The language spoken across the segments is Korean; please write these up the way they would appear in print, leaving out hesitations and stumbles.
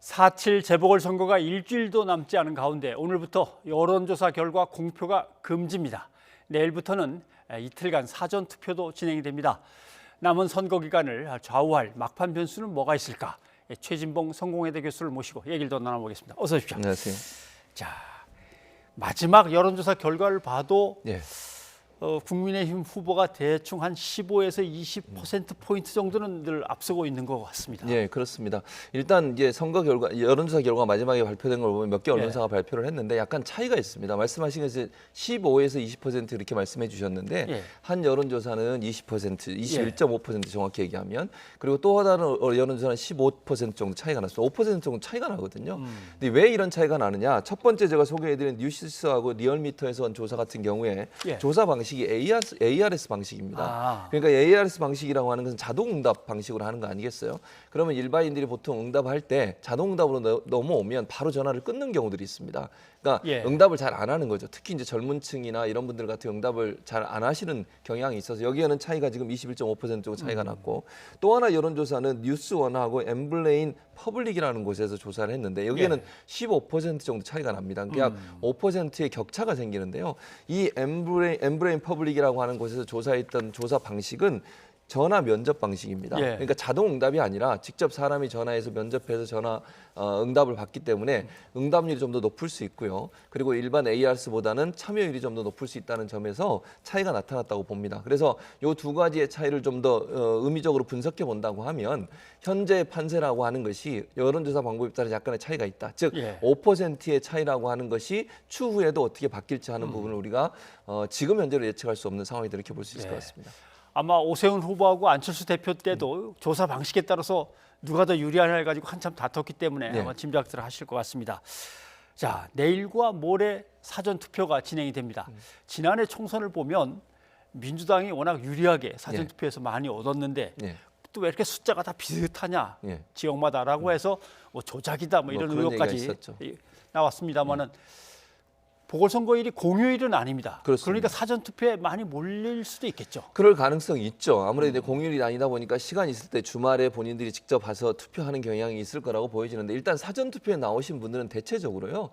4.7 재보궐선거가 일주일도 남지 않은 가운데 오늘부터 여론조사 결과 공표가 금지입니다. 내일부터는 이틀간 사전투표도 진행이 됩니다. 남은 선거 기간을 좌우할 막판 변수는 뭐가 있을까? 최진봉 성공회대 교수를 모시고 얘기를 더 나눠보겠습니다. 어서 오십시오. 안녕하세요. 자, 마지막 여론조사 결과를 봐도 예. 국민의힘 후보가 대충 한 15에서 20%포인트 정도는 늘 앞서고 있는 것 같습니다. 예, 그렇습니다. 일단 이제 선거 결과, 여론조사 결과 마지막에 발표된 걸 보면 몇 개 언론사가 발표를 했는데 약간 차이가 있습니다. 말씀하신 것이 15에서 20% 이렇게 말씀해 주셨는데 한 여론조사는 20%, 21.5% 정확히 얘기하면 그리고 또 다른 여론조사는 15% 정도 차이가 났어요. 5% 정도 차이가 나거든요. 근데 왜 이런 차이가 나느냐? 첫 번째 제가 소개해드린 뉴시스하고 리얼미터에서 한 조사 같은 경우에 조사 방식이 ARS 방식입니다. 그러니까 ARS 방식이라고 하는 것은 자동응답 방식으로 하는 거 아니겠어요? 그러면 일반인들이 보통 응답할 때 자동응답으로 넘어오면 바로 전화를 끊는 경우들이 있습니다. 그러니까 응답을 잘 안 하는 거죠. 특히 이제 젊은 층이나 이런 분들 같은 응답을 잘 안 하시는 경향이 있어서 여기에는 차이가 지금 21.5% 정도 차이가 났고 또 하나 여론조사는 뉴스원하고 엠블레인 퍼블릭이라는 곳에서 조사를 했는데 여기에는 15% 정도 차이가 납니다. 약 5%의 격차가 생기는데요. 이 엠블레인 퍼블릭이라고 하는 곳에서 조사했던 조사 방식은 전화 면접 방식입니다. 그러니까 자동 응답이 아니라 직접 사람이 전화해서 면접해서 전화 응답을 받기 때문에 응답률이 좀 더 높을 수 있고요. 그리고 일반 ARS보다는 참여율이 좀 더 높을 수 있다는 점에서 차이가 나타났다고 봅니다. 그래서 이 두 가지의 차이를 좀 더 의미적으로 분석해 본다고 하면 현재 판세라고 하는 것이 여론조사 방법에 따라 약간의 차이가 있다. 즉 5%의 차이라고 하는 것이 추후에도 어떻게 바뀔지 하는 부분을 우리가 지금 현재로 예측할 수 없는 상황이다 이렇게 볼 수 있을 것 같습니다. 아마 오세훈 후보하고 안철수 대표 때도 조사 방식에 따라서 누가 더 유리하냐 가지고 한참 다퉜기 때문에 아마 짐작들을 하실 것 같습니다. 자, 내일과 모레 사전 투표가 진행이 됩니다. 지난해 총선을 보면 민주당이 워낙 유리하게 사전 투표에서 많이 얻었는데 또 왜 이렇게 숫자가 다 비슷하냐 지역마다라고 해서 뭐 조작이다 뭐 이런 의혹까지 나왔습니다만은. 보궐선거일이 공휴일은 아닙니다. 그렇습니다. 그러니까 사전투표에 많이 몰릴 수도 있겠죠. 그럴 가능성이 있죠. 아무래도 공휴일이 아니다 보니까 시간 있을 때 주말에 본인들이 직접 가서 투표하는 경향이 있을 거라고 보여지는데 일단 사전투표에 나오신 분들은 대체적으로요.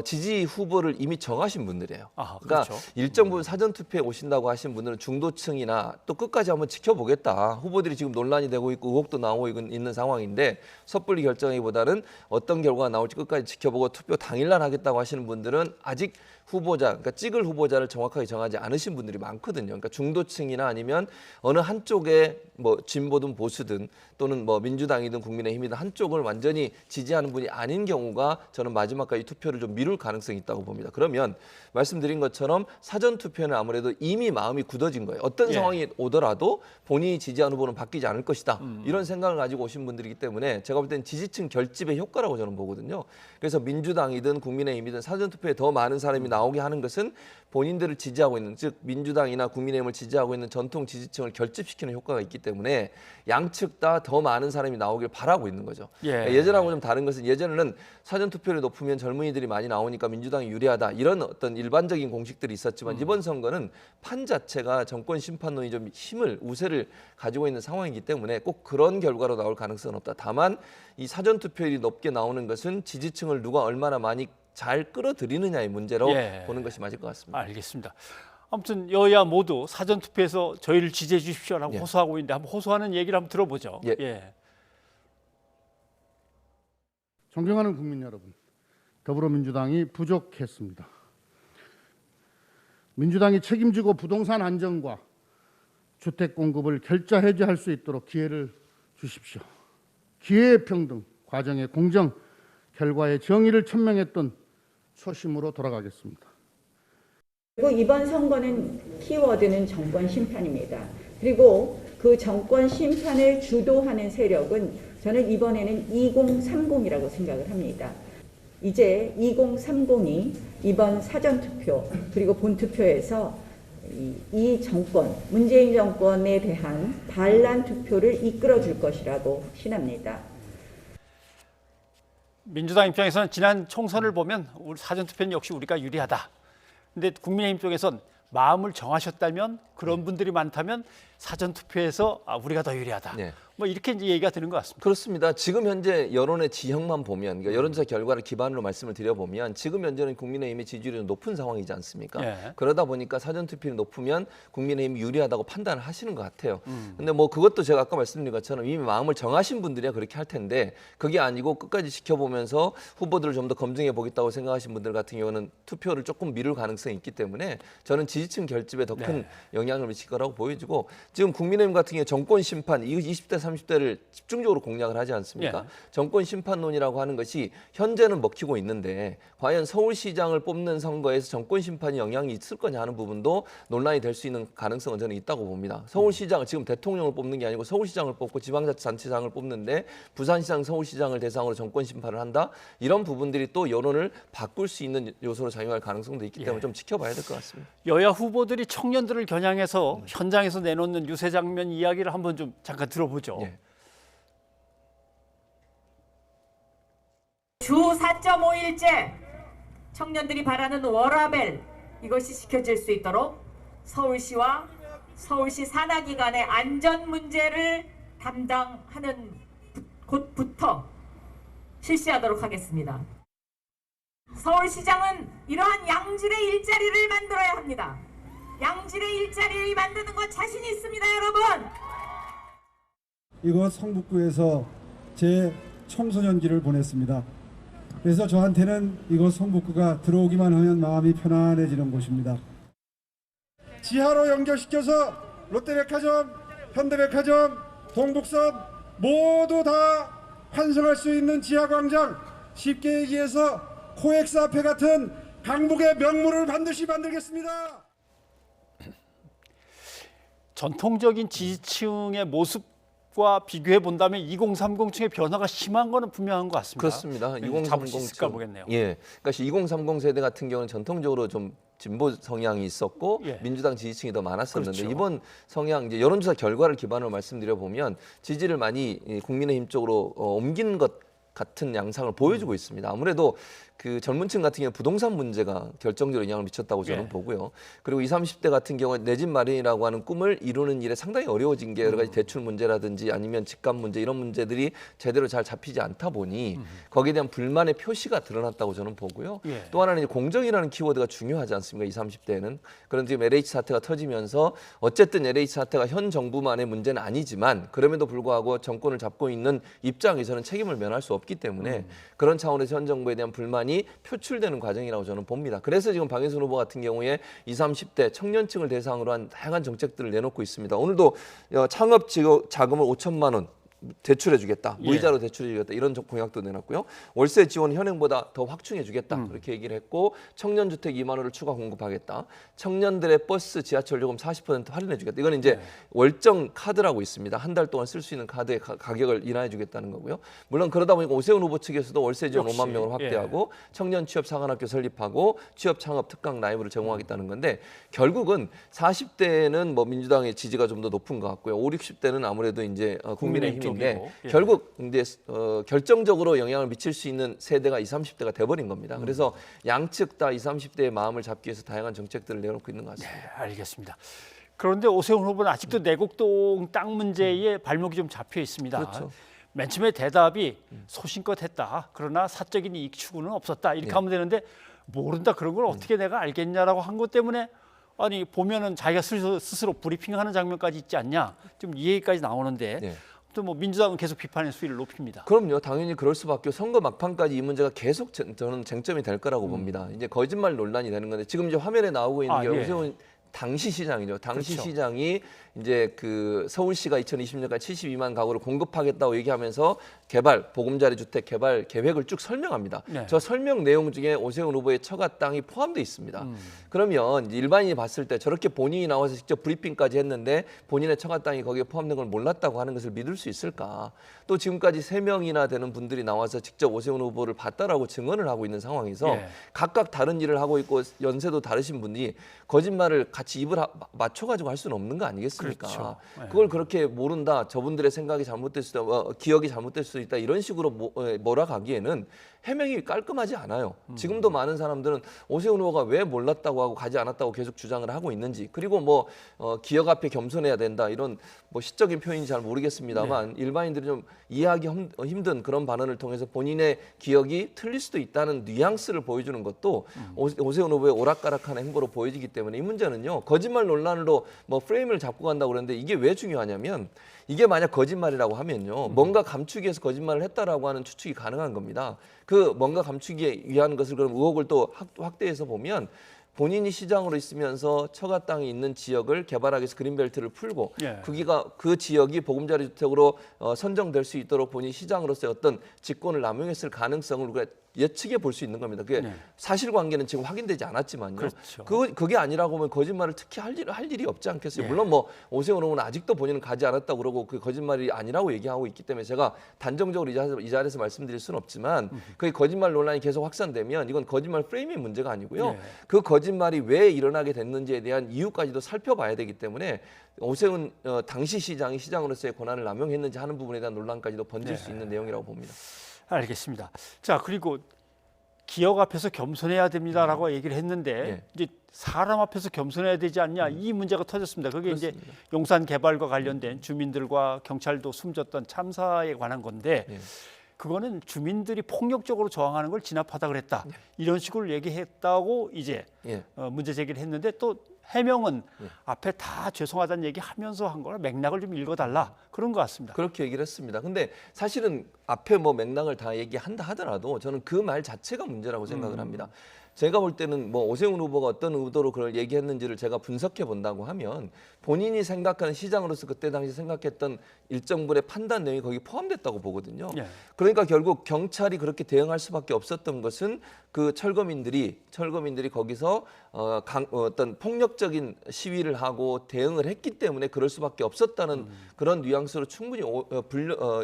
지지 후보를 이미 정하신 분들이에요. 그러니까 일정 부분 사전투표에 오신다고 하신 분들은 중도층이나 또 끝까지 한번 지켜보겠다. 후보들이 지금 논란이 되고 있고 의혹도 나오고 있는 상황인데 섣불리 결정하기보다는 어떤 결과가 나올지 끝까지 지켜보고 투표 당일날 하겠다고 하시는 분들은 아직 후보자, 그러니까 찍을 후보자를 정확하게 정하지 않으신 분들이 많거든요. 그러니까 중도층이나 아니면 어느 한쪽에 뭐 진보든 보수든 또는 뭐 민주당이든 국민의힘이든 한쪽을 완전히 지지하는 분이 아닌 경우가 저는 마지막까지 투표를 좀 미룰 가능성이 있다고 봅니다. 그러면 말씀드린 것처럼 사전 투표는 아무래도 이미 마음이 굳어진 거예요. 어떤 상황이 오더라도 본인이 지지하는 후보는 바뀌지 않을 것이다. 이런 생각을 가지고 오신 분들이기 때문에 제가 볼 때는 지지층 결집의 효과라고 저는 보거든요. 그래서 민주당이든 국민의힘이든 사전 투표에 더 많은 사람이 나오게 하는 것은 본인들을 지지하고 있는, 즉 민주당이나 국민의힘을 지지하고 있는 전통 지지층을 결집시키는 효과가 있기 때문에 양측 다 더 많은 사람이 나오길 바라고 있는 거죠. 예전하고 좀 다른 것은 예전에는 사전 투표를 높으면 젊은이들이 많이 나오니까 민주당이 유리하다 이런 어떤 일반적인 공식들이 있었지만 이번 선거는 판 자체가 정권 심판론이 좀 힘을 우세를 가지고 있는 상황이기 때문에 꼭 그런 결과로 나올 가능성은 없다. 다만 이 사전 투표율이 높게 나오는 것은 지지층을 누가 얼마나 많이 잘 끌어들이느냐의 문제로 보는 것이 맞을 것 같습니다. 알겠습니다. 아무튼 여야 모두 사전투표에서 저희를 지지해 주십시오라고 호소하고 있는데 한번 호소하는 얘기를 한번 들어보죠. 존경하는 국민 여러분, 더불어민주당이 부족했습니다. 민주당이 책임지고 부동산 안정과 주택 공급을 결자 해제할 수 있도록 기회를 주십시오. 기회의 평등, 과정의 공정, 결과의 정의를 천명했던 초심으로 돌아가겠습니다. 그리고 이번 선거는 키워드는 정권 심판입니다. 그리고 그 정권 심판을 주도하는 세력은 저는 이번에는 2030이라고 생각을 합니다. 이제 2030이 이번 사전투표 그리고 본투표에서 이 정권, 문재인 정권에 대한 반란 투표를 이끌어줄 것이라고 신합니다. 민주당 입장에서는 지난 총선을 보면 우리 사전투표는 역시 우리가 유리하다. 근데 국민의힘 쪽에선 마음을 정하셨다면 그런 분들이 많다면 사전투표에서 우리가 더 유리하다. 뭐 이렇게 이제 얘기가 되는 것 같습니다. 그렇습니다. 지금 현재 여론의 지형만 보면, 그러니까 여론조사 결과를 기반으로 말씀을 드려보면 지금 현재는 국민의힘의 지지율이 높은 상황이지 않습니까? 예. 그러다 보니까 사전투표율이 높으면 국민의힘이 유리하다고 판단을 하시는 것 같아요. 근데 뭐 그것도 제가 아까 말씀드린 것처럼 이미 마음을 정하신 분들이야 그렇게 할 텐데 그게 아니고 끝까지 지켜보면서 후보들을 좀 더 검증해 보겠다고 생각하신 분들 같은 경우는 투표를 조금 미룰 가능성이 있기 때문에 저는 지지층 결집에 더 큰 영향을 미칠 거라고 보여지고 지금 국민의힘 같은 경우 정권 심판, 이 20대 30대를 집중적으로 공략을 하지 않습니까? 정권 심판론이라고 하는 것이 현재는 먹히고 있는데 과연 서울시장을 뽑는 선거에서 정권 심판이 영향이 있을 거냐 하는 부분도 논란이 될 수 있는 가능성은 저는 있다고 봅니다. 서울시장을 지금 대통령을 뽑는 게 아니고 서울시장을 뽑고 지방자치단체장을 뽑는데 부산시장, 서울시장을 대상으로 정권 심판을 한다? 이런 부분들이 또 여론을 바꿀 수 있는 요소로 작용할 가능성도 있기 때문에 좀 지켜봐야 될 것 같습니다. 여야 후보들이 청년들을 겨냥해서 현장에서 내놓는 유세 장면 이야기를 한번 좀 잠깐 들어보죠. 예. 주 4.5일째 청년들이 바라는 워라밸 이것이 지켜질 수 있도록 서울시와 서울시 산하기관의 안전 문제를 담당하는 곳부터 실시하도록 하겠습니다. 서울시장은 이러한 양질의 일자리를 만들어야 합니다. 양질의 일자리를 만드는 것 자신 있습니다, 여러분. 이곳 성북구에서 제 청소년기를 보냈습니다. 그래서 저한테는 이곳 성북구가 들어오기만 하면 마음이 편안해지는 곳입니다. 지하로 연결시켜서 롯데백화점, 현대백화점, 동북선 모두 다 환승할 수 있는 지하광장, 쉽게 얘기해서 코엑스 앞에 같은 강북의 명물을 반드시 만들겠습니다. 전통적인 지지층의 모습과 비교해 본다면 2030층의 변화가 심한 거는 분명한 것 같습니다. 그렇습니다. 잡을 수 있을까 보겠네요. 예, 그러니까 2030 세대 같은 경우는 전통적으로 좀 진보 성향이 있었고 민주당 지지층이 더 많았었는데 그렇죠. 이번 성향 이제 여론조사 결과를 기반으로 말씀드려 보면 지지를 많이 국민의힘 쪽으로 옮긴 것 같은 양상을 보여주고 있습니다. 아무래도 그 젊은층 같은 경우는 부동산 문제가 결정적으로 영향을 미쳤다고 저는 보고요. 그리고 20, 30대 같은 경우는 내 집 마련이라고 하는 꿈을 이루는 일에 상당히 어려워진 게 여러 가지 대출 문제라든지 아니면 집값 문제 이런 문제들이 제대로 잘 잡히지 않다 보니 거기에 대한 불만의 표시가 드러났다고 저는 보고요. 또 하나는 이제 공정이라는 키워드가 중요하지 않습니까? 20, 30대는. 그런데 지금 LH 사태가 터지면서 어쨌든 LH 사태가 현 정부만의 문제는 아니지만 그럼에도 불구하고 정권을 잡고 있는 입장에서는 책임을 면할 수 없기 때문에 그런 차원에서 현 정부에 대한 불만이 표출되는 과정이라고 저는 봅니다. 그래서 지금 박영선 후보 같은 경우에 20, 30대 청년층을 대상으로 한 다양한 정책들을 내놓고 있습니다. 오늘도 창업 자금을 5천만 원 대출해 주겠다. 무이자로 대출해 주겠다. 이런 공약도 내놨고요. 월세 지원 현행보다 더 확충해 주겠다. 그렇게 얘기를 했고 청년 주택 2만 원을 추가 공급하겠다. 청년들의 버스 지하철 요금 40% 할인해 주겠다. 이거는 이제 월정 카드라고 있습니다. 한 달 동안 쓸 수 있는 카드의 가격을 인하해 주겠다는 거고요. 물론 그러다 보니까 오세훈 후보 측에서도 월세 지원 5만 명을 확대하고 청년 취업 사관학교 설립하고 취업 창업 특강 라이브를 제공하겠다는 건데 결국은 40대는 뭐 민주당의 지지가 좀 더 높은 것 같고요. 5, 60대는 아무래도 이제 국민의힘 결국 이제 결정적으로 영향을 미칠 수 있는 세대가 20, 30대가 돼버린 겁니다. 그래서 양측 다 20, 30대의 마음을 잡기 위해서 다양한 정책들을 내놓고 있는 것 같습니다. 네, 알겠습니다. 그런데 오세훈 후보는 아직도 내곡동 땅 문제에 발목이 좀 잡혀 있습니다. 그렇죠. 맨 처음에 대답이 소신껏 했다. 그러나 사적인 이익 추구는 없었다. 이렇게 하면 되는데 모른다. 그런 걸 어떻게 내가 알겠냐라고 한 것 때문에 아니 보면은 자기가 스스로 브리핑하는 장면까지 있지 않냐. 좀 이 얘기까지 나오는데 또 뭐 민주당은 계속 비판의 수위를 높입니다. 그럼요. 당연히 그럴 수밖에. 선거 막판까지 이 문제가 계속 저는 쟁점이 될 거라고 봅니다. 이제 거짓말 논란이 되는 건데 지금 이제 화면에 나오고 있는 게 오세훈 당시 시장이죠. 당시 시장이 이제 그 서울시가 2020년까지 72만 가구를 공급하겠다고 얘기하면서 보금자리 주택 개발 계획을 쭉 설명합니다. 저 설명 내용 중에 오세훈 후보의 처가 땅이 포함되어 있습니다. 그러면 일반인이 봤을 때 저렇게 본인이 나와서 직접 브리핑까지 했는데 본인의 처가 땅이 거기에 포함된 걸 몰랐다고 하는 것을 믿을 수 있을까? 또 지금까지 3명이나 되는 분들이 나와서 직접 오세훈 후보를 봤다라고 증언을 하고 있는 상황에서 각각 다른 일을 하고 있고 연세도 다르신 분이 거짓말을 같이 입을 맞춰가지고 할 수는 없는 거 아니겠습니까? 그렇죠. 그걸 그렇게 모른다. 저분들의 생각이 잘못될 수도 기억이 잘못될 수도 있다 이런 식으로 몰아가기에는 해명이 깔끔하지 않아요. 지금도 많은 사람들은 오세훈 후보가 왜 몰랐다고 하고 가지 않았다고 계속 주장을 하고 있는지, 그리고 뭐 기억 앞에 겸손해야 된다 이런 뭐 시적인 표현인지 잘 모르겠습니다만 일반인들이 좀 이해하기 힘든 그런 발언을 통해서 본인의 기억이 틀릴 수도 있다는 뉘앙스를 보여주는 것도 오세훈 후보의 오락가락한 행보로 보여지기 때문에 이 문제는요, 거짓말 논란으로 뭐 프레임을 잡고 간다고 그러는데 이게 왜 중요하냐면, 이게 만약 거짓말이라고 하면요, 뭔가 감추기 위해서 거짓말을 했다라고 하는 추측이 가능한 겁니다. 그 뭔가 감추기 위한 것을 그럼 의혹을 또 확대해서 보면, 본인이 시장으로 있으면서 처가 땅이 있는 지역을 개발하기 위해서 그린벨트를 풀고 그 지역이 보금자리 주택으로 선정될 수 있도록 본인이 시장으로서의 어떤 직권을 남용했을 가능성을 우리가 예측해 볼 수 있는 겁니다. 그게 사실관계는 지금 확인되지 않았지만요. 그렇죠. 그게 아니라고 하면 거짓말을 특히 할 일이 없지 않겠어요. 물론 뭐 오세훈 후보는 아직도 본인은 가지 않았다고 그러고 그 거짓말이 아니라고 얘기하고 있기 때문에 제가 단정적으로 이 자리에서 말씀드릴 수는 없지만, 그게 거짓말 논란이 계속 확산되면 이건 거짓말 프레임의 문제가 아니고요. 그 거짓말이 왜 일어나게 됐는지에 대한 이유까지도 살펴봐야 되기 때문에 오세훈 당시 시장이 시장으로서의 권한을 남용했는지 하는 부분에 대한 논란까지도 번질 수 있는 내용이라고 봅니다. 알겠습니다. 자, 그리고 기억 앞에서 겸손해야 됩니다라고 얘기를 했는데 이제 사람 앞에서 겸손해야 되지 않냐, 이 문제가 터졌습니다. 그게 그렇습니다. 이제 용산 개발과 관련된 주민들과 경찰도 숨졌던 참사에 관한 건데 그거는 주민들이 폭력적으로 저항하는 걸 진압하다 그랬다. 이런 식으로 얘기했다고 이제 문제 제기를 했는데, 또 해명은 앞에 다 죄송하다는 얘기하면서 한 거라 맥락을 좀 읽어달라 그런 것 같습니다. 그렇게 얘기를 했습니다. 근데 사실은 앞에 뭐 맥락을 다 얘기한다 하더라도 저는 그 말 자체가 문제라고 생각을 합니다. 제가 볼 때는 뭐 오세훈 후보가 어떤 의도로 그걸 얘기했는지를 제가 분석해 본다고 하면, 본인이 생각하는 시장으로서 그때 당시 생각했던 일정 부분의 판단 내용이 거기 포함됐다고 보거든요. 그러니까 결국 경찰이 그렇게 대응할 수밖에 없었던 것은 그 철거민들이 거기서 어떤 폭력적인 시위를 하고 대응을 했기 때문에 그럴 수밖에 없었다는 그런 뉘앙스로 충분히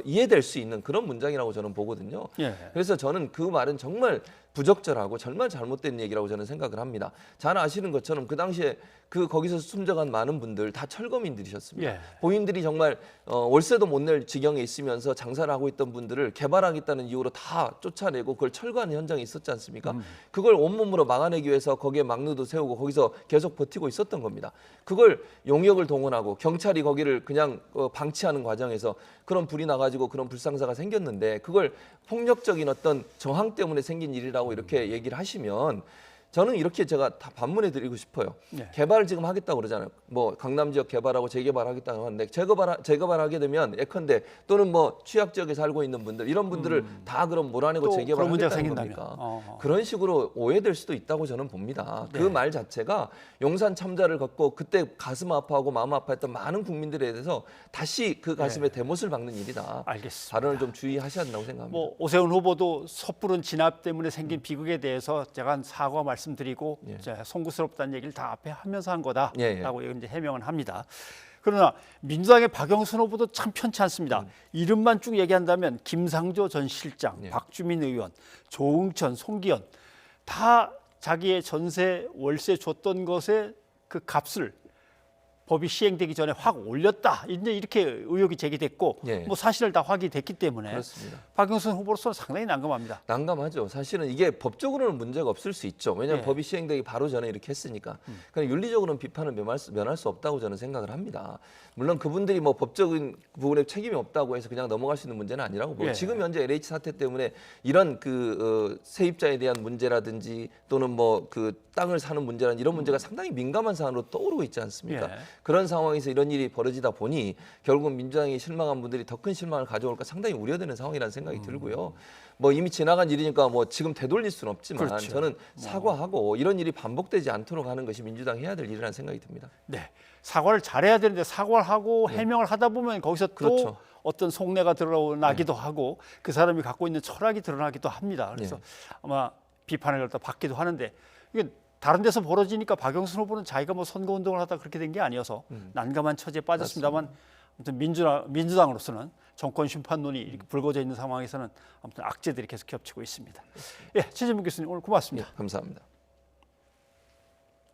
이해될 수 있는 그런 문장이라고 저는 보거든요. 그래서 저는 그 말은 정말 부적절하고 정말 잘못된 얘기라고 저는 생각을 합니다. 잘 아시는 것처럼 그 당시에 거기서 숨져간 많은 분들 다 철거민들이셨습니다. 본인들이 정말 월세도 못 낼 지경에 있으면서 장사를 하고 있던 분들을 개발하겠다는 이유로 다 쫓아내고 그걸 철거하는 현장이 있었지 않습니까? 그걸 온몸으로 막아내기 위해서 거기에 막루도 세우고 거기서 계속 버티고 있었던 겁니다. 그걸 용역을 동원하고 경찰이 거기를 그냥 방치하는 과정에서 그런 불이 나가지고 그런 불상사가 생겼는데, 그걸 폭력적인 어떤 저항 때문에 생긴 일이라고 이렇게 얘기를 하시면, 저는 이렇게 제가 다 반문해 드리고 싶어요. 개발을 지금 하겠다고 그러잖아요. 뭐 강남 지역 개발하고 재개발하겠다고 하는데, 재개발하게 되면 예컨대 또는 뭐 취약 지역에 살고 있는 분들, 이런 분들을 다 그럼 몰아내고 재개발하겠다는 겁니까? 그런 식으로 오해될 수도 있다고 저는 봅니다. 그 말 자체가 용산 참자를 겪고 그때 가슴 아파하고 마음 아파했던 많은 국민들에 대해서 다시 그 가슴에 대못을 박는 일이다. 알겠습니다. 발언을 좀 주의하셔야 된다고 생각합니다. 뭐 오세훈 후보도 섣부른 진압 때문에 생긴 비극에 대해서 제가 한 사과 말씀드리고 송구스럽다는 얘기를 다 앞에 하면서 한 거다라고 이제 해명은 합니다. 그러나 민주당의 박영선 후보도 참 편치 않습니다. 이름만 쭉 얘기한다면 김상조 전 실장, 박주민 의원, 조응천, 송기현 다 자기의 전세 월세 줬던 것의 그 값을 법이 시행되기 전에 확 올렸다. 이제 이렇게 의혹이 제기됐고 뭐 사실을 다 확인됐기 때문에 그렇습니다. 박영선 후보로서는 상당히 난감합니다. 난감하죠. 사실은 이게 법적으로는 문제가 없을 수 있죠. 왜냐하면 법이 시행되기 바로 전에 이렇게 했으니까. 그러니까 윤리적으로는 비판을 면할 수 없다고 저는 생각을 합니다. 물론 그분들이 뭐 법적인 부분에 책임이 없다고 해서 그냥 넘어갈 수 있는 문제는 아니라고 보고, 지금 현재 LH 사태 때문에 이런 세입자에 대한 문제라든지 또는 뭐 땅을 사는 문제라는 이런 문제가 상당히 민감한 사안으로 떠오르고 있지 않습니까? 그런 상황에서 이런 일이 벌어지다 보니 결국 민주당이 실망한 분들이 더 큰 실망을 가져올까 상당히 우려되는 상황이라는 생각이 들고요. 뭐 이미 지나간 일이니까 뭐 지금 되돌릴 수는 없지만 저는 사과하고 이런 일이 반복되지 않도록 하는 것이 민주당이 해야 될 일이라는 생각이 듭니다. 네, 사과를 잘해야 되는데 사과를 하고 해명을 하다 보면 거기서 또 어떤 속내가 드러나기도 하고 그 사람이 갖고 있는 철학이 드러나기도 합니다. 그래서 아마 비판을 갖다 받기도 하는데, 이게 다른 데서 벌어지니까 박영선 후보는 자기가 뭐 선거운동을 하다 그렇게 된 게 아니어서 난감한 처지에 빠졌습니다만, 아무튼 민주당으로서는 정권 심판론이 이렇게 불거져 있는 상황에서는 아무튼 악재들이 계속 겹치고 있습니다. 예, 최재민 교수님 오늘 고맙습니다. 감사합니다.